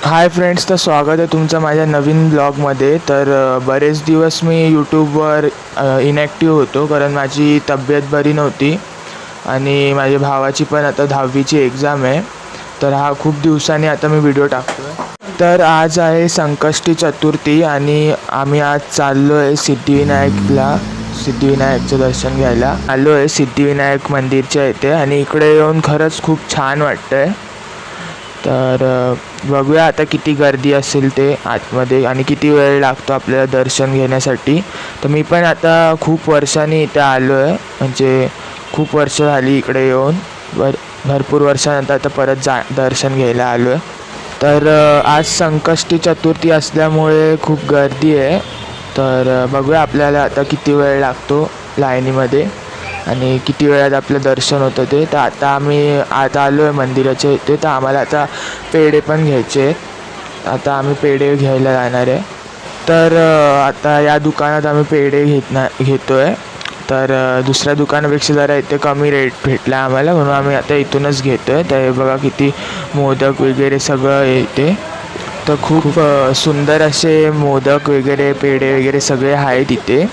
Hi friends, तर स्वागत आहे तुमचं माझ्या नवीन ब्लॉगमध्ये. तर बरेच दिवस मी यूट्यूबवर इनॅक्टिव्ह होतो, कारण माझी तब्येत बरी नव्हती आणि माझ्या भावाची पण आता 10वीची एक्झाम आहे. तर खूप दिवसांनी आता मी व्हिडिओ टाकतो आहे. तर आज आहे संकष्टी चतुर्थी आणि आम्ही आज चाललो आहे सिद्धिविनायकला. सिद्धिविनायकचं दर्शन घ्यायला आलो आहे सिद्धिविनायक मंदिरच्या इथे आणि इकडे येऊन खरंच खूप छान वाटतं आहे. तर बघूया आता किती गर्दी असेल ते आतमध्ये आणि किती वेळ लागतो आपल्याला दर्शन घेण्यासाठी. तर मी पण आता खूप वर्षांनी इथे आलो आहे, म्हणजे खूप वर्ष झाली इकडे येऊन. भरपूर वर्षानंतर आता परत दर्शन घ्यायला आलो आहे. तर आज संकष्टी चतुर्थी असल्यामुळे खूप गर्दी आहे. तर बघूया आपल्याला आता किती वेळ लागतो लाईनीमध्ये आणि किती वेळात आपलं दर्शन होतं ते. तर आता आम्ही आता आलो आहे मंदिराच्या इथे. तर आम्हाला आता पेढे पण घ्यायचे आहेत. आता आम्ही पेढे घ्यायला जाणार आहे. तर आता या दुकानात आम्ही पेढे घेतो आहे. तर दुसऱ्या दुकानापेक्षा जरा इथे कमी रेट भेटला आम्हाला, म्हणून आम्ही आता इथूनच घेतो आहे. तर हे बघा किती मोदक वगैरे सगळं येते. तर खूप सुंदर असे मोदक वगैरे पेढे वगैरे सगळे आहेत इथे.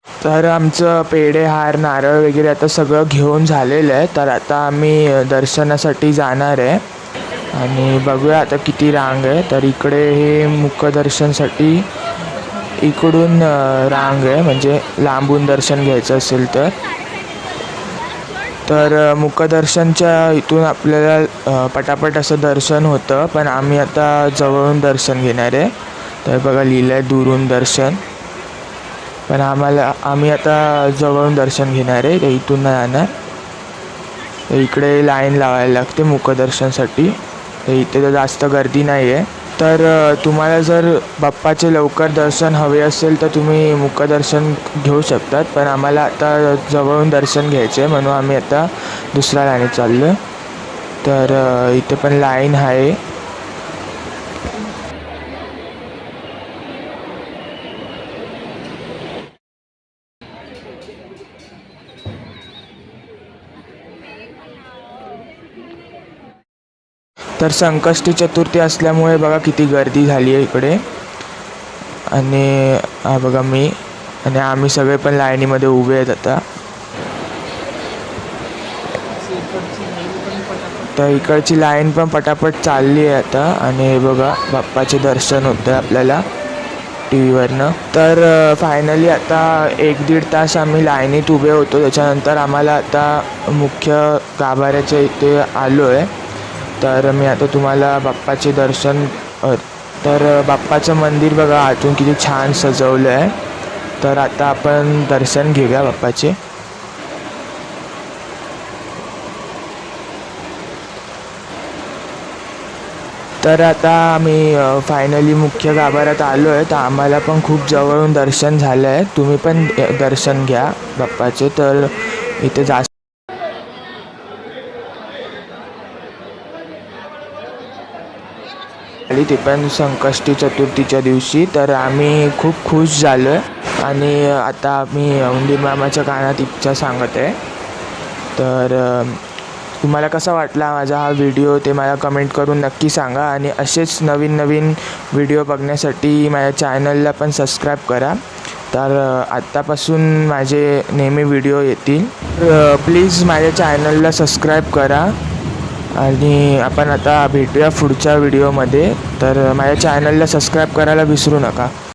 तर आमचं पेढे, हार, नारळ वगैरे आता सगळं घेऊन झालेलं आहे. तर आता आम्ही दर्शनासाठी जाणार आहे आणि बघूया आता किती रांग आहे. तर इकडे हे मुखदर्शनसाठी इकडून रांग आहे, म्हणजे लांबून दर्शन घ्यायचं असेल तर मुखदर्शनच्या इथून आपल्याला पटापट असं दर्शन होतं. पण आम्ही आता जवळून दर्शन घेणार आहे. तर बघा लिहिलं आहे दुरून दर्शन, पण आम्ही आता जवळून दर्शन घेणार आहे. तर इथून नाही जाणार. तर इकडे लाईन लावायला लागते मुखदर्शनसाठी. तर इथे तर जास्त गर्दी नाही आहे. तर तुम्हाला जर बाप्पाचे लवकर दर्शन हवे असेल तर तुम्ही मुखदर्शन घेऊ शकतात, पण आम्हाला आता जवळून दर्शन घ्यायचं आहे म्हणून आम्ही आता दुसऱ्या लाईनीत चाललो आहे. तर इथे पण लाईन आहे. तर संकष्टी चतुर्थी असल्यामुळे बघा किती गर्दी झाली आहे इकडे. आणि बघा मी आणि आम्ही सगळे पण लाईनीमध्ये उभे आहेत आता. तर इकडची लाईन पण पटापट चालली आहे आता. आणि हे बघा बाप्पाचे दर्शन होतं आपल्याला टी व्हीवरनं. तर फायनली आता 1-1.5 तास आम्ही लाईनीत उभे होतो. त्याच्यानंतर आम्हाला आता मुख्य गाभाऱ्याच्या इथे आलो आहे. तर मी आता तुम्हाला बाप्पाचे दर्शन तर बाप्पाचं मंदिर बघा आतून किती छान सजवलं आहे. तर आता आपण दर्शन घेऊया बाप्पाचे. तर आता आम्ही फायनली मुख्य गाभाऱ्यात आलो आहे. तर आम्हाला पण खूप जवळून दर्शन झालं आहे. तुम्ही पण दर्शन घ्या बाप्पाचे. तर इथे जास्त आली ती पण संकष्टी चतुर्थीच्या दिवशी. तर आम्ही खूप खुश झालो आहे आणि आता आम्ही उंदीर मामाच्या कानात इच्छा सांगत आहे. तर तुम्हाला कसा वाटला माझा हा व्हिडिओ ते मला कमेंट करून नक्की सांगा. आणि असेच नवीन नवीन व्हिडिओ बघण्यासाठी माझ्या चॅनलला पण सबस्क्राईब करा. तर आत्तापासून माझे नेहमी व्हिडिओ येतील. प्लीज माझ्या चॅनलला सबस्क्राईब करा आणि आपण आता भेटूया पुढच्या व्हिडिओमध्ये. तर माझ्या चॅनलला सबस्क्राईब करायला विसरू नका.